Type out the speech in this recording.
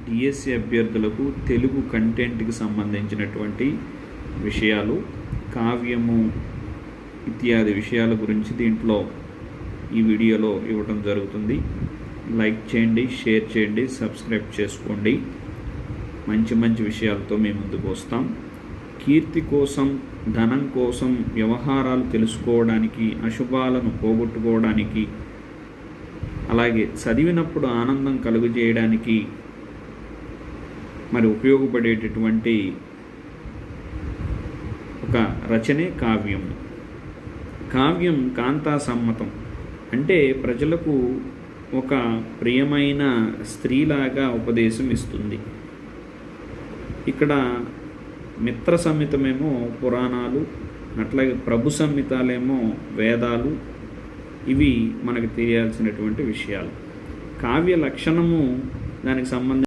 DSC అభ్యర్థులకు తెలుగు కంటెంట్కి సంబంధించినటువంటి విషయాలు, కావ్యము ఇత్యాది విషయాల గురించి దీంట్లో ఈ వీడియోలో ఇవ్వడం జరుగుతుంది. లైక్ చేయండి, షేర్ చేయండి, సబ్స్క్రైబ్ చేసుకోండి. మంచి మంచి విషయాలతో మేము ముందుకు వస్తాం. కీర్తి కోసం, ధనం కోసం, వ్యవహారాలు తెలుసుకోవడానికి, అశుభాలను పోగొట్టుకోవడానికి, అలాగే చదివినప్పుడు ఆనందం కలుగజేయడానికి మరి ఉపయోగపడేటటువంటి ఒక రచనే కావ్యం. కావ్యం కాంతా సమ్మతం అంటే ప్రజలకు ఒక ప్రియమైన స్త్రీలాగా ఉపదేశం ఇస్తుంది. ఇక్కడ మిత్ర సంహితమేమో పురాణాలు, అట్లాగే ప్రభు సంహితాలేమో వేదాలు. ఇవి మనకు తెలియాల్సినటువంటి విషయాలు. కావ్య లక్షణము దానికి సంబంధించి